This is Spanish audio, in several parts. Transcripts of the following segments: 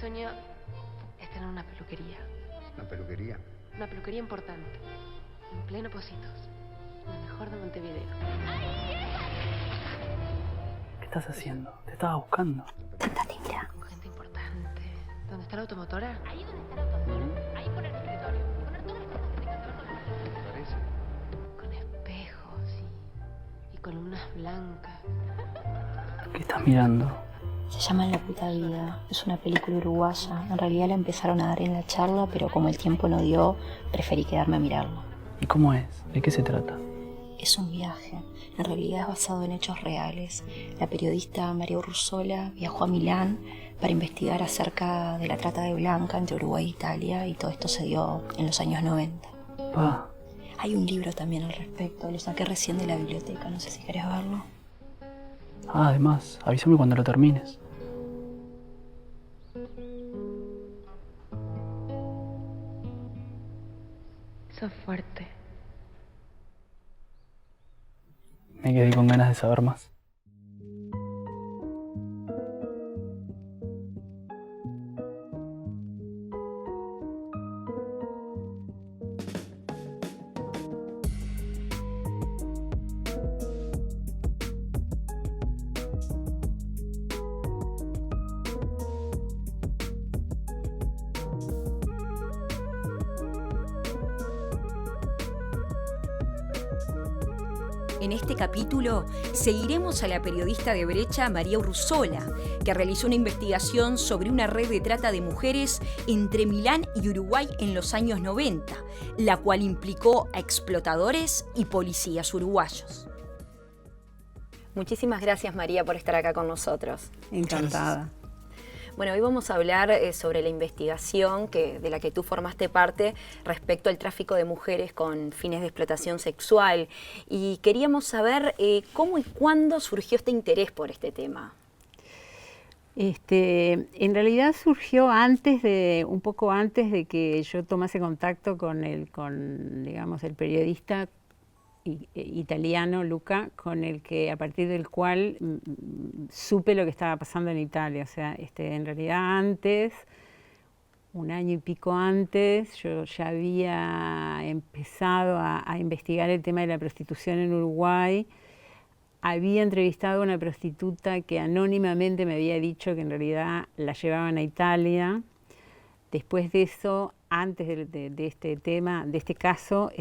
sueño es tener una peluquería. ¿Una peluquería? Una peluquería importante. En pleno Pocitos. Lo mejor de Montevideo. ¿Qué estás haciendo? Te estaba buscando. Tanta tibra. Con gente importante. ¿Dónde está la automotora? Ahí donde está la automotora. Ahí poner el escritorio. Poner todas las cosas que tengan que ver con la motora. ¿Te parece? Con espejos y columnas blancas. ¿Qué estás mirando? Se llama En la puta vida. Es una película uruguaya. En realidad la empezaron a dar en la charla, pero como el tiempo no dio, preferí quedarme a mirarlo. ¿Y cómo es? ¿De qué se trata? Es un viaje. En realidad es basado en hechos reales. La periodista María Urruzola viajó a Milán para investigar acerca de la trata de blanca entre Uruguay e Italia, y todo esto se dio en los años 90. Pa, Hay un libro también al respecto. Lo saqué recién de la biblioteca. No sé si querés verlo. además, avísame cuando lo termines. Sos fuerte. Me quedé con ganas de saber más. En este capítulo seguiremos a la periodista de Brecha María Urruzola, que realizó una investigación sobre una red de trata de mujeres entre Milán y Uruguay en los años 90, la cual implicó a explotadores y policías uruguayos. Muchísimas gracias, María, por estar acá con nosotros. Encantada. Bueno, hoy vamos a hablar sobre la investigación de la que tú formaste parte respecto al tráfico de mujeres con fines de explotación sexual. Y queríamos saber cómo y cuándo surgió este interés por este tema. En realidad surgió un poco antes de que yo tomase contacto con digamos, el periodista italiano Luca, a partir del cual supe lo que estaba pasando en Italia. O sea, en realidad antes, un año y pico antes, yo ya había empezado a investigar el tema de la prostitución en Uruguay. Había entrevistado a una prostituta que anónimamente me había dicho que en realidad la llevaban a Italia. Después de eso, antes de este tema, de este caso,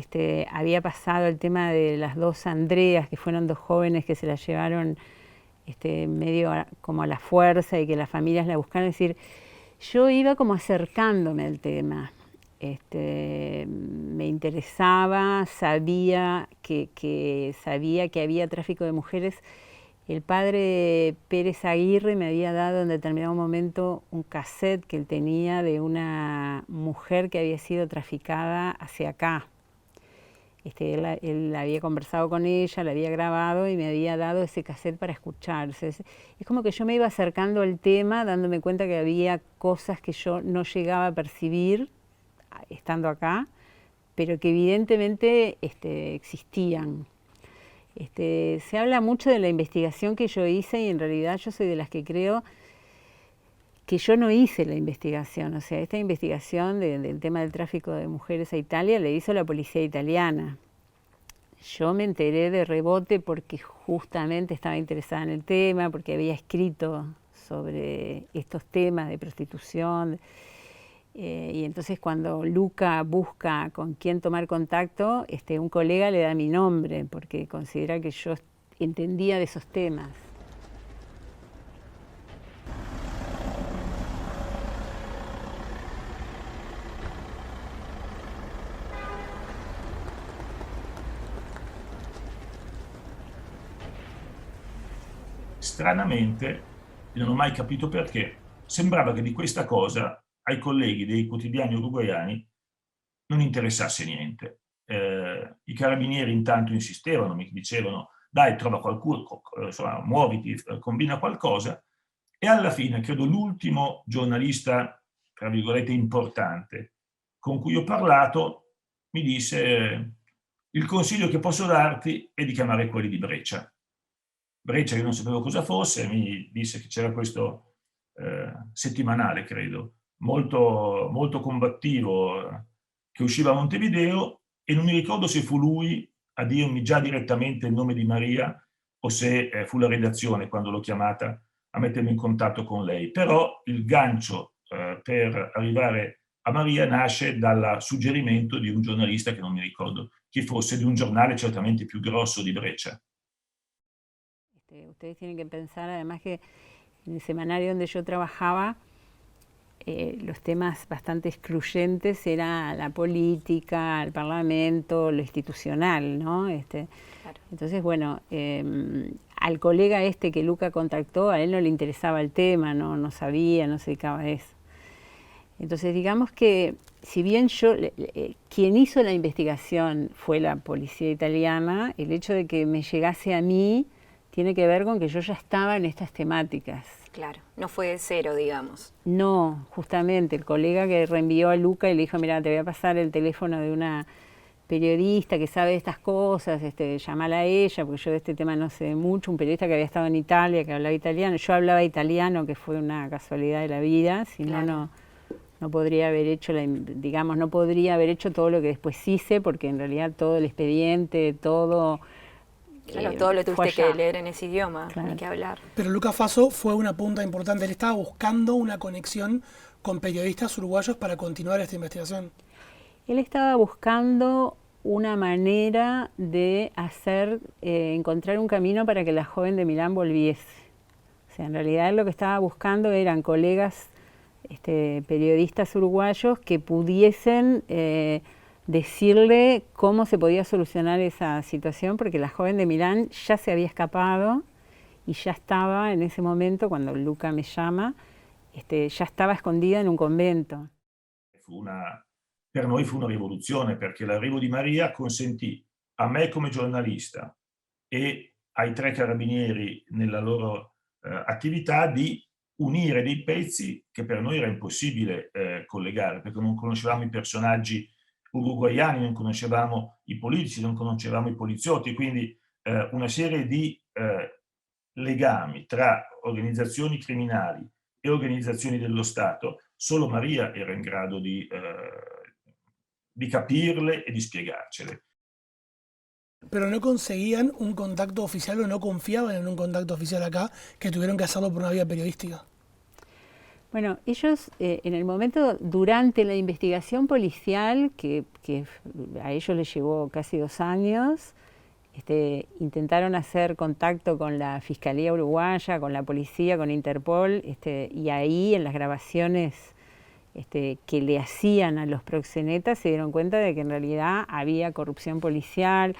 había pasado el tema de las dos Andreas, que fueron dos jóvenes que se las llevaron medio como a la fuerza y que las familias la buscaron. Es decir, yo iba como acercándome al tema. Me interesaba, sabía que había tráfico de mujeres. El padre Pérez Aguirre me había dado en determinado momento un cassette que él tenía de una mujer que había sido traficada hacia acá. Él había conversado con ella, la había grabado y me había dado ese cassette para escuchar. Es como que yo me iba acercando al tema, dándome cuenta que había cosas que yo no llegaba a percibir estando acá, pero que evidentemente existían. Se habla mucho de la investigación que yo hice, y en realidad yo soy de las que creo que yo no hice la investigación. O sea, esta investigación del tema del tráfico de mujeres a Italia la hizo la policía italiana. Yo me enteré de rebote porque justamente estaba interesada en el tema, porque había escrito sobre estos temas de prostitución. Y entonces cuando Luca busca con quién tomar contacto, un colega le da mi nombre porque considera que yo entendía de esos temas. Stranamente, non ho mai capito perché, sembrava che di questa cosa ai colleghi dei quotidiani uruguaiani non interessasse niente. I carabinieri intanto insistevano, mi dicevano dai, trova qualcuno, insomma, muoviti, combina qualcosa, e alla fine credo l'ultimo giornalista, tra virgolette, importante con cui ho parlato mi disse il consiglio che posso darti è di chiamare quelli di Breccia. Breccia, io non sapevo cosa fosse, mi disse che c'era questo settimanale, credo, molto combattivo che usciva a Montevideo, e non mi ricordo se fu lui a dirmi già direttamente il nome di Maria o se fu la redazione, quando l'ho chiamata, a mettermi in contatto con lei. Però il gancio per arrivare a Maria nasce dal suggerimento di un giornalista, che non mi ricordo chi fosse, di un giornale certamente più grosso di Brescia. Ustedes tienen que pensar además que en el semanario donde yo trabajaba, los temas bastante excluyentes era la política, el parlamento, lo institucional, ¿no? Claro. Entonces, bueno, al colega que Luca contactó, a él no le interesaba el tema, no sabía, no se dedicaba a eso. Entonces, digamos que si bien quien hizo la investigación fue la policía italiana, el hecho de que me llegase a mí tiene que ver con que yo ya estaba en estas temáticas. Claro, no fue de cero, digamos. No, justamente, el colega que reenvió a Luca y le dijo, mira, te voy a pasar el teléfono de una periodista que sabe de estas cosas, llámala a ella, porque yo de este tema no sé mucho, un periodista que había estado en Italia, que hablaba italiano. Yo hablaba italiano, que fue una casualidad de la vida, si no, no podría haber hecho, no podría haber hecho todo lo que después hice, porque en realidad todo el expediente, todo... Claro, todo lo tuviste que leer en ese idioma, claro. Ni que hablar. Pero Luca Faso fue una punta importante. Él estaba buscando una conexión con periodistas uruguayos para continuar esta investigación. Él estaba buscando una manera de encontrar un camino para que la joven de Milán volviese. O sea, en realidad lo que estaba buscando eran colegas periodistas uruguayos que pudiesen decirle cómo se podía solucionar esa situación, porque la joven de Milán ya se había escapado y ya estaba en ese momento, cuando Luca me llama, ya estaba escondida in un convento. Per noi fu una rivoluzione, perché l'arrivo di Maria consentì a me come giornalista e ai 3 carabinieri nella loro attività di unire dei pezzi che per noi era impossibile collegare, perché non conoscevamo i personaggi uruguaiani, non conoscevamo i politici, non conoscevamo i poliziotti, quindi una serie di legami tra organizzazioni criminali e organizzazioni dello Stato, solo Maria era in grado di capirle e di spiegarcele. Pero no conseguían un contacto oficial o no confiaban en un contacto oficial acá, que tuvieron que hacerlo por una vía periodística. Bueno, ellos en el momento, durante la investigación policial, que a ellos les llevó casi 2 años, intentaron hacer contacto con la Fiscalía Uruguaya, con la policía, con Interpol, y ahí en las grabaciones que le hacían a los proxenetas se dieron cuenta de que en realidad había corrupción policial,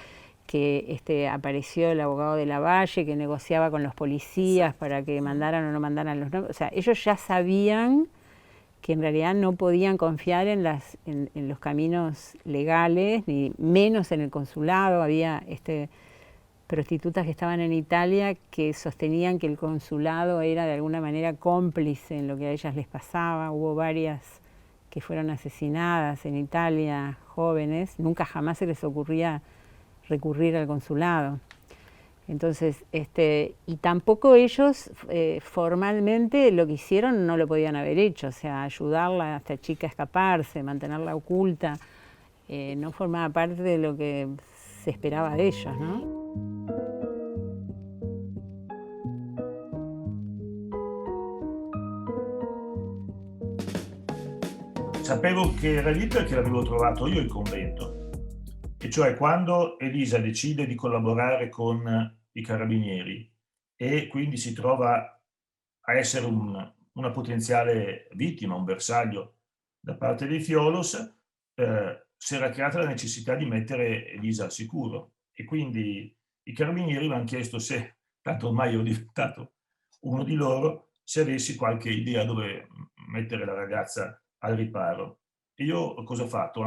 que apareció el abogado de Lavalle que negociaba con los policías para que mandaran o no mandaran los nombres. O sea, ellos ya sabían que en realidad no podían confiar en los caminos legales, ni menos en el consulado. Había prostitutas que estaban en Italia que sostenían que el consulado era de alguna manera cómplice en lo que a ellas les pasaba. Hubo varias que fueron asesinadas en Italia, jóvenes. Nunca jamás se les ocurría recurrir al consulado. Entonces, y tampoco ellos formalmente lo que hicieron no lo podían haber hecho, o sea, ayudarla a esta chica a escaparse, mantenerla oculta, no formaba parte de lo que se esperaba de ellos, ¿no? Sapevo che era lì perché l'avevo trovato io il convento. E cioè quando Elisa decide di collaborare con i carabinieri e quindi si trova a essere una potenziale vittima, un bersaglio da parte dei Fiolos, si era creata la necessità di mettere Elisa al sicuro. E quindi i carabinieri mi hanno chiesto se, tanto ormai ero diventato uno di loro, se avessi qualche idea dove mettere la ragazza al riparo. E io cosa ho fatto?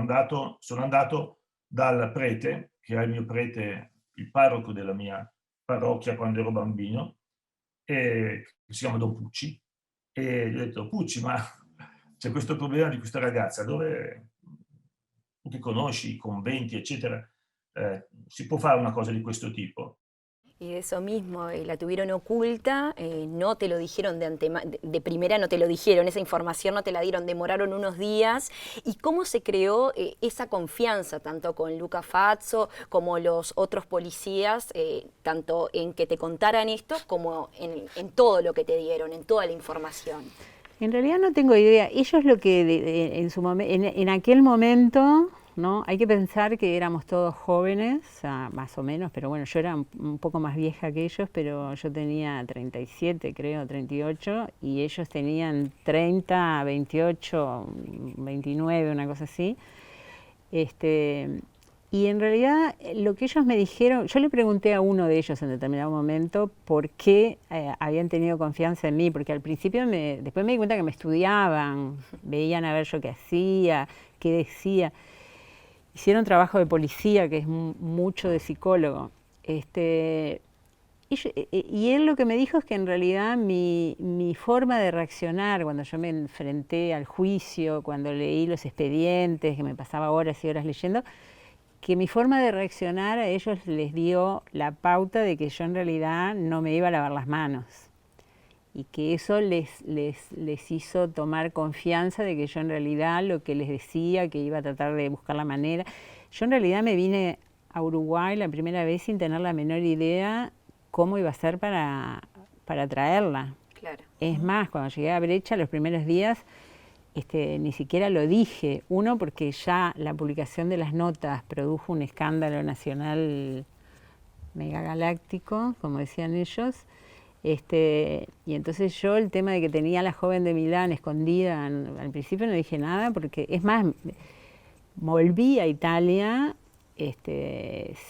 Sono andato dal prete, che era il mio prete, il parroco della mia parrocchia quando ero bambino, che si chiama Don Pucci, e gli ho detto: Pucci, ma c'è questo problema di questa ragazza, dove tu che conosci i conventi, eccetera, si può fare una cosa di questo tipo? Y eso mismo, la tuvieron oculta, no te lo dijeron de primera, no te lo dijeron, esa información no te la dieron, demoraron unos días. ¿Y cómo se creó esa confianza, tanto con Luca Fazzo como los otros policías, tanto en que te contaran esto como en todo lo que te dieron, en toda la información? En realidad no tengo idea. Ellos lo que en aquel momento, ¿no? Hay que pensar que éramos todos jóvenes, o sea, más o menos, pero bueno, yo era un poco más vieja que ellos, pero yo tenía 37, creo, 38, y ellos tenían 30, 28, 29, una cosa así. Y en realidad lo que ellos me dijeron, yo le pregunté a uno de ellos en determinado momento por qué habían tenido confianza en mí, porque al principio después me di cuenta que me estudiaban, veían a ver yo qué hacía, qué decía. Hicieron trabajo de policía, que es mucho de psicólogo. Y él lo que me dijo es que en realidad mi forma de reaccionar cuando yo me enfrenté al juicio, cuando leí los expedientes, que me pasaba horas y horas leyendo, que mi forma de reaccionar a ellos les dio la pauta de que yo en realidad no me iba a lavar las manos. Y que eso les hizo tomar confianza de que yo en realidad lo que les decía, que iba a tratar de buscar la manera. Yo en realidad me vine a Uruguay la primera vez sin tener la menor idea cómo iba a ser para traerla. Claro. Es más, cuando llegué a Brecha los primeros días, ni siquiera lo dije. Uno, porque ya la publicación de las notas produjo un escándalo nacional megagaláctico, como decían ellos. Y entonces yo el tema de que tenía a la joven de Milán escondida, al principio no dije nada, porque es más, volví a Italia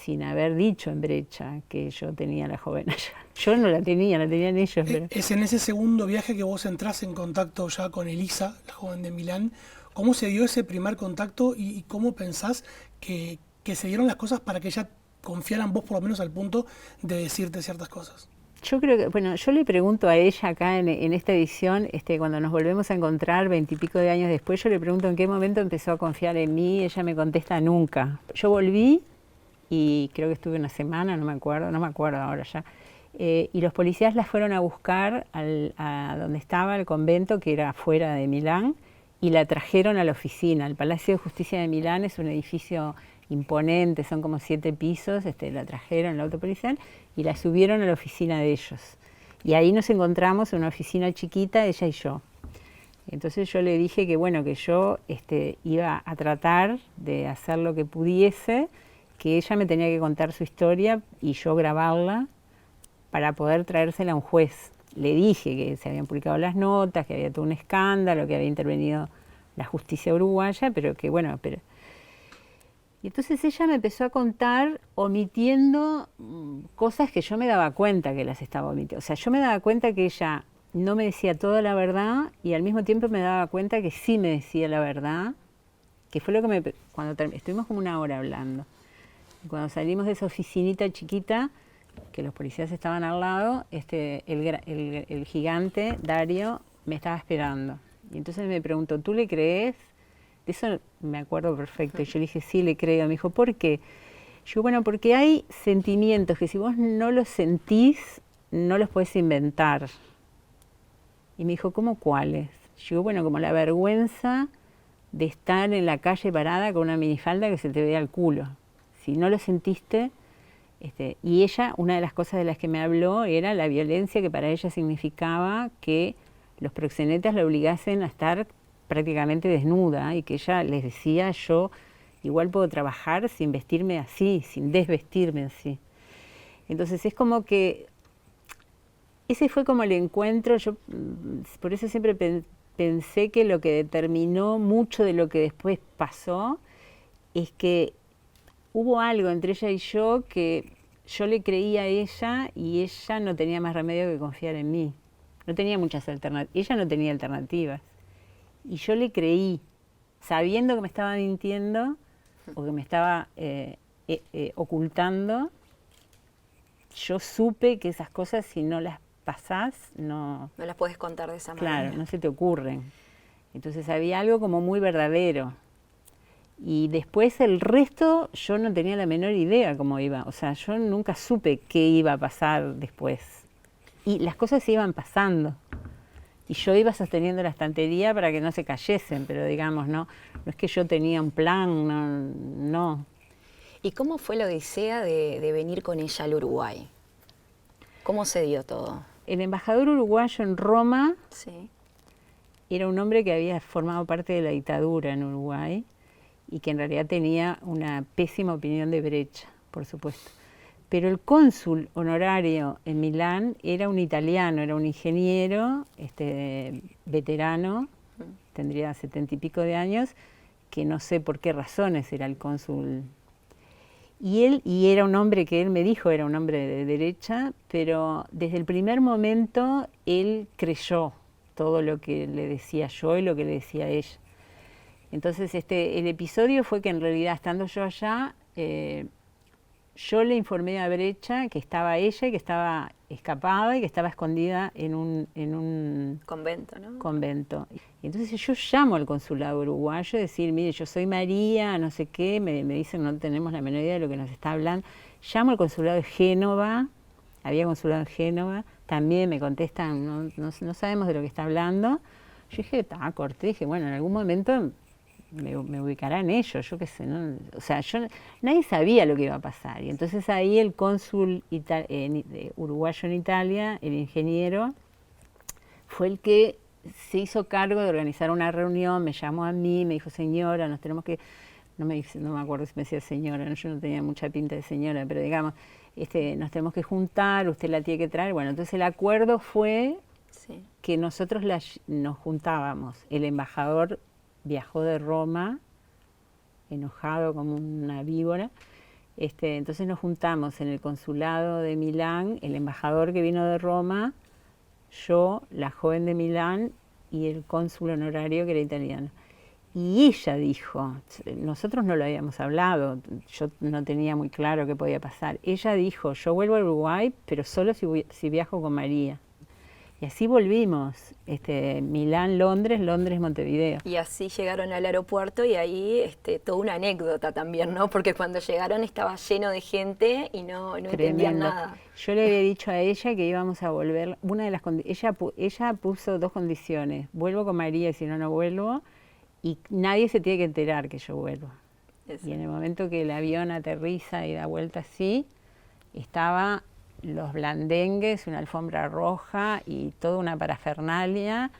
sin haber dicho en Brecha que yo tenía a la joven allá. Yo no la tenían ellos. Pero... Es en ese segundo viaje que vos entrás en contacto ya con Elisa, la joven de Milán. ¿Cómo se dio ese primer contacto y cómo pensás que se dieron las cosas para que ella confiara en vos, por lo menos al punto de decirte ciertas cosas? Yo creo que, bueno, yo le pregunto a ella acá en esta edición, cuando nos volvemos a encontrar 20 y pico de años después, yo le pregunto en qué momento empezó a confiar en mí, ella me contesta nunca. Yo volví y creo que estuve una semana, no me acuerdo ahora ya, y los policías la fueron a buscar a donde estaba el convento, que era fuera de Milán, y la trajeron a la oficina. El Palacio de Justicia de Milán es un edificio imponente, son como 7 pisos, la trajeron, la auto policial, y la subieron a la oficina de ellos. Y ahí nos encontramos en una oficina chiquita, ella y yo. Entonces yo le dije que bueno, que yo iba a tratar de hacer lo que pudiese, que ella me tenía que contar su historia y yo grabarla para poder traérsela a un juez. Le dije que se habían publicado las notas, que había todo un escándalo, que había intervenido la justicia uruguaya, pero que bueno, Y entonces ella me empezó a contar omitiendo cosas que yo me daba cuenta que las estaba omitiendo. O sea, yo me daba cuenta que ella no me decía toda la verdad y al mismo tiempo me daba cuenta que sí me decía la verdad, que fue lo que cuando estuvimos como una hora hablando. Y cuando salimos de esa oficinita chiquita, que los policías estaban al lado, el gigante, Dario, me estaba esperando. Y entonces me preguntó, ¿tú le crees? De eso me acuerdo perfecto. Y yo le dije, sí, le creo. Me dijo, ¿por qué? Yo, bueno, porque hay sentimientos que si vos no los sentís, no los podés inventar. Y me dijo, ¿cómo cuáles? Yo, bueno, como la vergüenza de estar en la calle parada con una minifalda que se te vea el culo. Si no lo sentiste... y ella, una de las cosas de las que me habló era la violencia que para ella significaba que los proxenetas la obligasen a estar prácticamente desnuda y que ella les decía, yo igual puedo trabajar sin vestirme así, sin desvestirme así. Entonces es como que ese fue como el encuentro. Yo por eso siempre pensé que lo que determinó mucho de lo que después pasó es que hubo algo entre ella y yo que yo le creía a ella y ella no tenía más remedio que confiar en mí. No tenía muchas alternativas, ella no tenía alternativas. Y yo le creí, sabiendo que me estaba mintiendo o que me estaba ocultando. Yo supe que esas cosas, si no las pasás, no las puedes contar de esa manera. Claro, no se te ocurren. Entonces había algo como muy verdadero. Y después el resto yo no tenía la menor idea cómo iba. O sea, yo nunca supe qué iba a pasar después. Y las cosas se iban pasando. Y yo iba sosteniendo la estantería para que no se cayesen, pero digamos, no es que yo tenía un plan, no. ¿Y cómo fue la odisea de venir con ella al Uruguay? ¿Cómo se dio todo? El embajador uruguayo en Roma Sí. era un hombre que había formado parte de la dictadura en Uruguay y que en realidad tenía una pésima opinión de Breccia, por supuesto. Pero el cónsul honorario en Milán era un italiano, era un ingeniero veterano, tendría 70 y pico de años, que no sé por qué razones era el cónsul. Y era un hombre que él me dijo, era un hombre de derecha, pero desde el primer momento él creyó todo lo que le decía yo y lo que le decía ella. Entonces el episodio fue que en realidad estando yo allá, yo le informé a Breccia que estaba ella y que estaba escapada y que estaba escondida en un Convento, ¿no? convento. Y entonces yo llamo al consulado uruguayo y decir, mire, yo soy María, no sé qué, me dicen no tenemos la menor idea de lo que nos está hablando. Llamo al consulado de Génova, había consulado en Génova, también me contestan, no sabemos de lo que está hablando. Yo dije, corté, dije, bueno, en algún momento me ubicarán ellos, yo qué sé, ¿no? O sea, nadie sabía lo que iba a pasar. Y entonces ahí el cónsul uruguayo en Italia, el ingeniero, fue el que se hizo cargo de organizar una reunión, me llamó a mí, me dijo, señora, nos tenemos que, no me acuerdo si me decía señora, ¿no? Yo no tenía mucha pinta de señora, pero digamos, nos tenemos que juntar, usted la tiene que traer. Bueno, entonces el acuerdo fue que nosotros nos juntábamos, el embajador viajó de Roma, enojado como una víbora. Entonces nos juntamos en el consulado de Milán, el embajador que vino de Roma, yo, la joven de Milán y el cónsul honorario que era italiano. Y ella dijo, nosotros no lo habíamos hablado, yo no tenía muy claro qué podía pasar. Ella dijo, yo vuelvo a Uruguay, pero solo si viajo con María. Y así volvimos, Milán, Londres, Londres, Montevideo. Y así llegaron al aeropuerto y ahí toda una anécdota también, ¿no? Porque cuando llegaron estaba lleno de gente y no entendían nada. Yo le había dicho a ella que íbamos a volver, ella puso 2 condiciones, vuelvo con María y si no, no vuelvo, y nadie se tiene que enterar que yo vuelvo. Eso. Y en el momento que el avión aterriza y da vuelta así, estaba los blandengues, una alfombra roja y toda una parafernalia.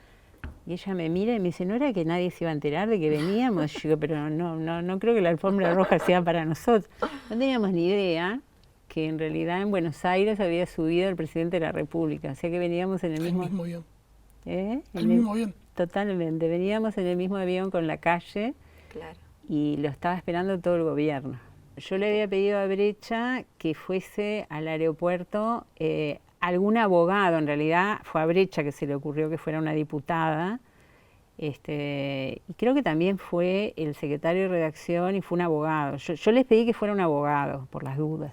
Y ella me mira y me dice, ¿no era que nadie se iba a enterar de que veníamos? Yo digo, pero no creo que la alfombra roja sea para nosotros. No teníamos ni idea que en realidad en Buenos Aires había subido el presidente de la República. O sea que veníamos en el mismo avión. El mismo avión. Totalmente. Veníamos en el mismo avión con la calle. Claro. Y lo estaba esperando todo el gobierno. Yo le había pedido a Breccia que fuese al aeropuerto algún abogado, en realidad fue a Breccia que se le ocurrió que fuera una diputada, y creo que también fue el secretario de redacción y fue un abogado. Yo les pedí que fuera un abogado, por las dudas.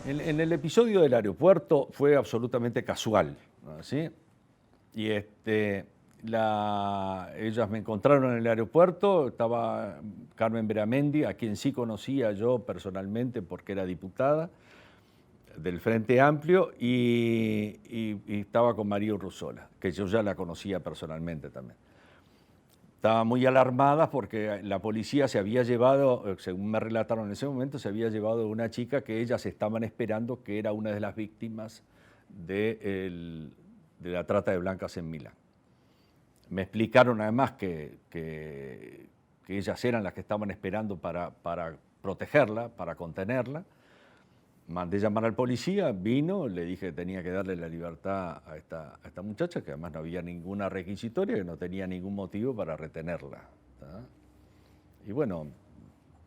En el episodio del aeropuerto fue absolutamente casual, ¿sí? Y ellas me encontraron en el aeropuerto, estaba Carmen Beramendi, a quien sí conocía yo personalmente porque era diputada del Frente Amplio, y estaba con María Urruzola, que yo ya la conocía personalmente también. Estaban muy alarmadas porque la policía se había llevado, según me relataron en ese momento, se había llevado una chica que ellas estaban esperando que era una de las víctimas de la trata de blancas en Milán. Me explicaron además que ellas eran las que estaban esperando para protegerla, para contenerla. Mandé llamar al policía, vino, le dije que tenía que darle la libertad a esta muchacha, que además no había ninguna requisitoria, que no tenía ningún motivo para retenerla. ¿Tá? Y bueno,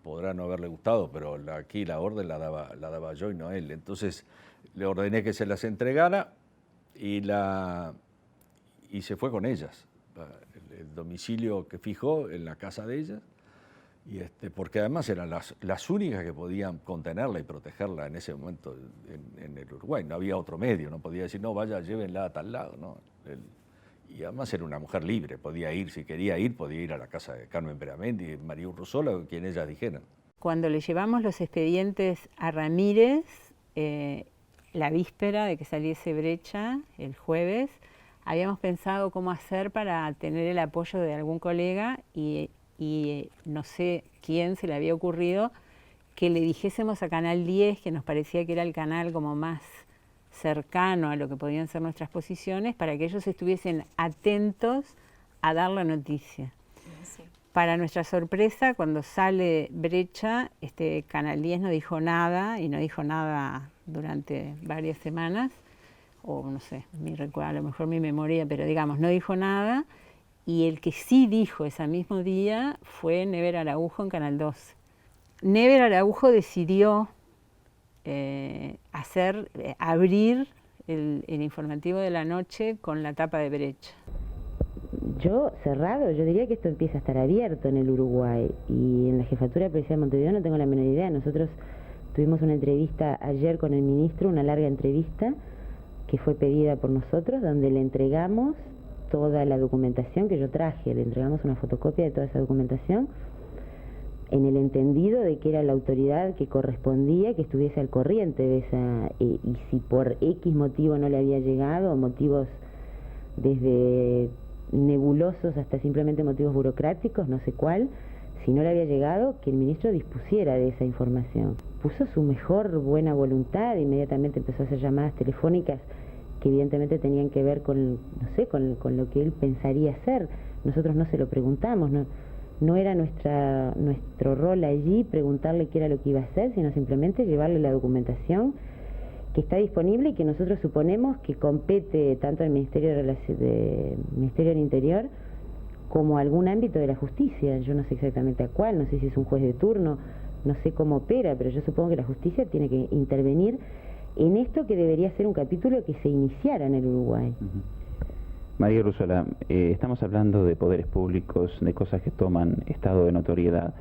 podrá no haberle gustado, pero aquí la orden la daba yo y no él. Entonces le ordené que se las entregara y se fue con ellas. El domicilio que fijó en la casa de ellas. porque además eran las únicas que podían contenerla y protegerla en ese momento en el Uruguay. No había otro medio, no podía decir, no, vaya, llévenla a tal lado. ¿No? Y además era una mujer libre, podía ir, si quería ir, podía ir a la casa de Carmen Beramendi, María Urruzola, o quien ellas dijeran. Cuando le llevamos los expedientes a Ramírez, la víspera de que saliese Brecha, el jueves, habíamos pensado cómo hacer para tener el apoyo de algún colega y no sé quién se le había ocurrido que le dijésemos a Canal 10, que nos parecía que era el canal como más cercano a lo que podían ser nuestras posiciones, para que ellos estuviesen atentos a dar la noticia. Sí. Para nuestra sorpresa, cuando sale Brecha, Canal 10 no dijo nada, y no dijo nada durante varias semanas, o no sé, a lo mejor mi memoria, pero digamos, no dijo nada. Y el que sí dijo ese mismo día fue Never Araujo en Canal 2. Never Araujo decidió abrir el informativo de la noche con la tapa de Brecha. Yo diría que esto empieza a estar abierto en el Uruguay, y en la Jefatura de Policía de Montevideo no tengo la menor idea. Nosotros tuvimos una entrevista ayer con el ministro, una larga entrevista que fue pedida por nosotros, donde le entregamos toda la documentación que yo traje, le entregamos una fotocopia de toda esa documentación, en el entendido de que era la autoridad que correspondía que estuviese al corriente de esa, y si por X motivo no le había llegado, o motivos desde nebulosos hasta simplemente motivos burocráticos, no sé cuál, si no le había llegado, que el ministro dispusiera de esa información. Puso su mejor buena voluntad, inmediatamente empezó a hacer llamadas telefónicas que evidentemente tenían que ver con, no sé, con lo que él pensaría hacer. Nosotros no se lo preguntamos, no era nuestro rol allí preguntarle qué era lo que iba a hacer, sino simplemente llevarle la documentación que está disponible y que nosotros suponemos que compete tanto al Ministerio del Interior como a algún ámbito de la justicia. Yo no sé exactamente a cuál, no sé si es un juez de turno, no sé cómo opera, pero yo supongo que la justicia tiene que intervenir en esto que debería ser un capítulo que se iniciara en el Uruguay. María Urruzola, estamos hablando de poderes públicos, de cosas que toman estado de notoriedad,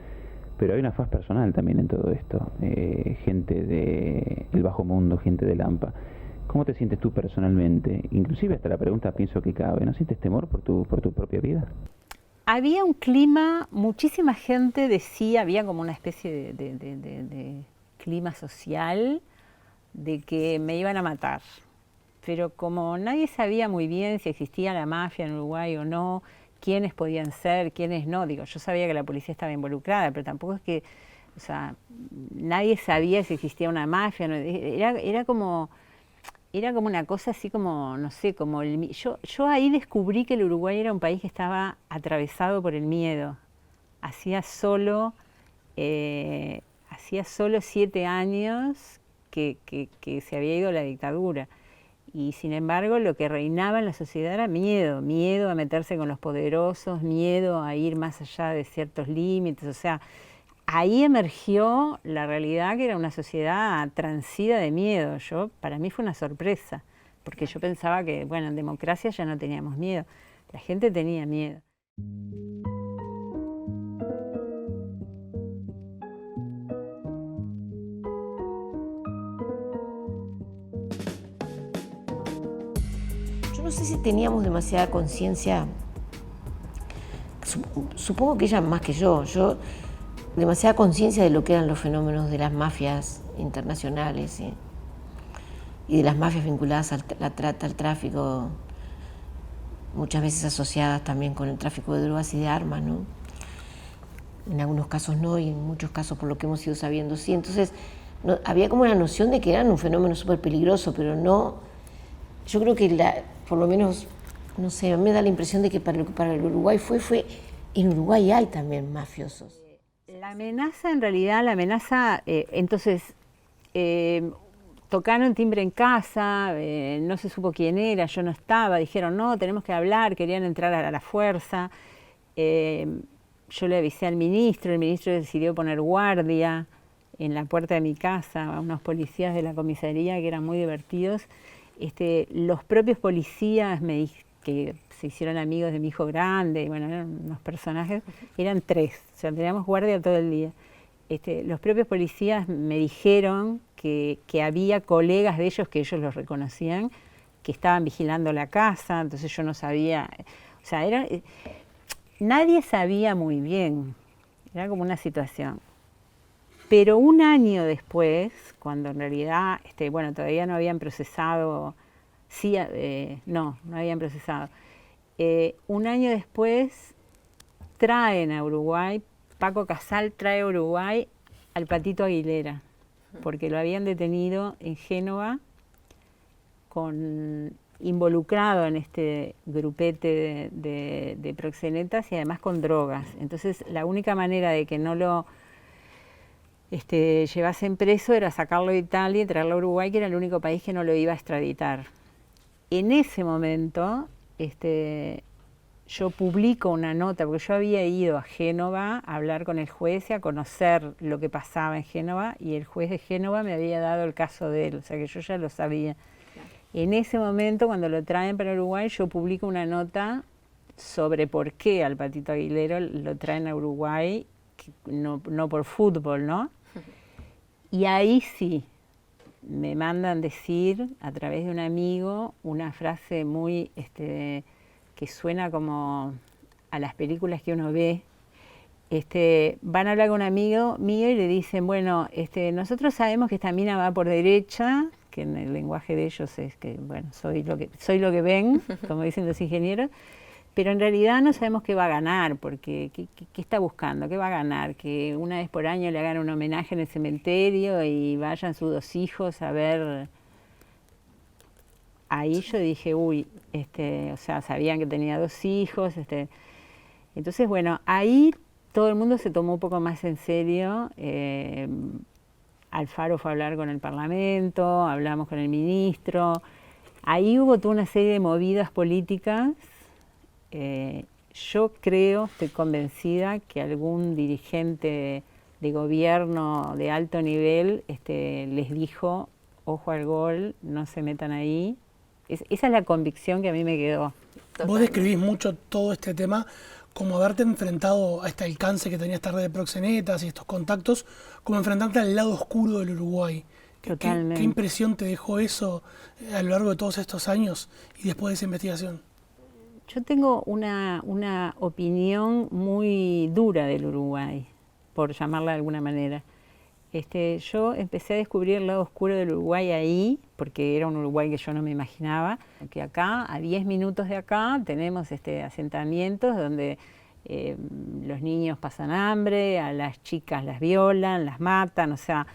pero hay una faz personal también en todo esto, gente del bajo mundo, gente del AMPA. ¿Cómo te sientes tú personalmente? Inclusive hasta la pregunta pienso que cabe, ¿no sientes temor por tu propia vida? Había un clima, muchísima gente decía, había como una especie de clima social de que me iban a matar. Pero como nadie sabía muy bien si existía la mafia en Uruguay o no, quiénes podían ser, quiénes no, digo, yo sabía que la policía estaba involucrada, pero tampoco es que, o sea, nadie sabía si existía una mafia, no, era como una cosa así como, no sé, como yo ahí descubrí que el Uruguay era un país que estaba atravesado por el miedo. Hacía solo 7 años que se había ido la dictadura. Y sin embargo lo que reinaba en la sociedad era miedo a meterse con los poderosos, miedo a ir más allá de ciertos límites. O sea, ahí emergió la realidad que era una sociedad transida de miedo. Para mí fue una sorpresa, porque yo pensaba que, bueno, en democracia ya no teníamos miedo, la gente tenía miedo. No sé si teníamos demasiada conciencia, supongo que ella más que yo, demasiada conciencia de lo que eran los fenómenos de las mafias internacionales y de las mafias vinculadas a la trata, al tráfico, muchas veces asociadas también con el tráfico de drogas y de armas, ¿no? En algunos casos no, y en muchos casos, por lo que hemos ido sabiendo, sí. Entonces, había como una noción de que eran un fenómeno súper peligroso, pero no. Yo creo que por lo menos, no sé, me da la impresión de que para el Uruguay fue en Uruguay hay también mafiosos. La amenaza, en realidad, entonces, tocaron timbre en casa, no se supo quién era, yo no estaba, dijeron, no, tenemos que hablar, querían entrar a la fuerza. Yo le avisé al ministro, el ministro decidió poner guardia en la puerta de mi casa, a unos policías de la comisaría que eran muy divertidos. Los propios policías que se hicieron amigos de mi hijo grande, y bueno, eran unos personajes, eran 3, o sea, teníamos guardia todo el día. Los propios policías me dijeron que había colegas de ellos, que ellos los reconocían, que estaban vigilando la casa, entonces yo no sabía, o sea, nadie sabía muy bien, era como una situación. Pero un año después, cuando en realidad, bueno, todavía no habían procesado, no habían procesado, un año después traen a Uruguay, Paco Casal trae a Uruguay al Patito Aguilera, porque lo habían detenido en Génova, involucrado en este grupete de proxenetas y además con drogas. Entonces la única manera de que no lo llevasen preso era sacarlo de Italia y traerlo a Uruguay, que era el único país que no lo iba a extraditar. En ese momento yo publico una nota, porque yo había ido a Génova a hablar con el juez y a conocer lo que pasaba en Génova, y el juez de Génova me había dado el caso de él, o sea que yo ya lo sabía. En ese momento, cuando lo traen para Uruguay, yo publico una nota sobre por qué al Patito Aguilera lo traen a Uruguay, no por fútbol, ¿no? Y ahí sí, me mandan decir, a través de un amigo, una frase muy, que suena como a las películas que uno ve. Van a hablar con un amigo mío y le dicen, bueno, nosotros sabemos que esta mina va por derecha, que en el lenguaje de ellos es que, bueno, soy lo que ven, como dicen los ingenieros, pero en realidad no sabemos qué va a ganar, porque ¿qué está buscando? ¿Qué va a ganar? Que una vez por año le hagan un homenaje en el cementerio y vayan sus 2 hijos a ver. Ahí yo dije, uy, o sea, sabían que tenía 2 hijos, entonces, bueno, ahí todo el mundo se tomó un poco más en serio. Alfaro fue a hablar con el Parlamento, hablamos con el ministro. Ahí hubo toda una serie de movidas políticas. Yo creo, estoy convencida que algún dirigente de gobierno de alto nivel les dijo, ojo al gol, no se metan ahí. Esa es la convicción que a mí me quedó. Vos describís mucho todo este tema como haberte enfrentado a este alcance que tenía esta red de proxenetas y estos contactos, como enfrentarte al lado oscuro del Uruguay. Totalmente. ¿Qué impresión te dejó eso a lo largo de todos estos años y después de esa investigación? Yo tengo una opinión muy dura del Uruguay, por llamarla de alguna manera. Yo empecé a descubrir el lado oscuro del Uruguay ahí, porque era un Uruguay que yo no me imaginaba. Que acá, a 10 minutos de acá, tenemos asentamientos donde los niños pasan hambre, a las chicas las violan, las matan, o sea.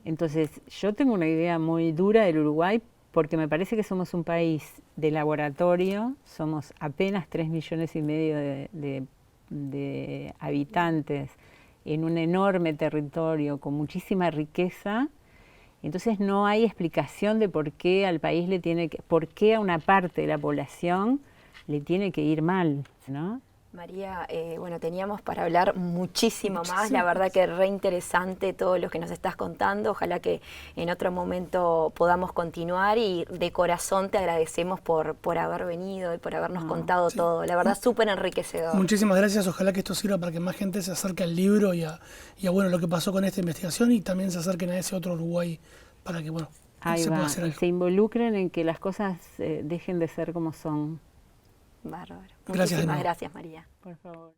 Entonces, yo tengo una idea muy dura del Uruguay, porque me parece que somos un país de laboratorio, somos apenas 3,5 millones de habitantes en un enorme territorio con muchísima riqueza. Entonces no hay explicación de por qué al país por qué a una parte de la población le tiene que ir mal, ¿no? María, bueno, teníamos para hablar muchísimo más, la verdad que re interesante todo lo que nos estás contando, ojalá que en otro momento podamos continuar y de corazón te agradecemos por haber venido y por habernos contado todo, la verdad súper enriquecedor. Muchísimas gracias, ojalá que esto sirva para que más gente se acerque al libro y a bueno, lo que pasó con esta investigación y también se acerquen a ese otro Uruguay para que, bueno, se pueda hacer algo. Se involucren en que las cosas dejen de ser como son. Bárbaro. Gracias. Muchísimas gracias, María. Por favor.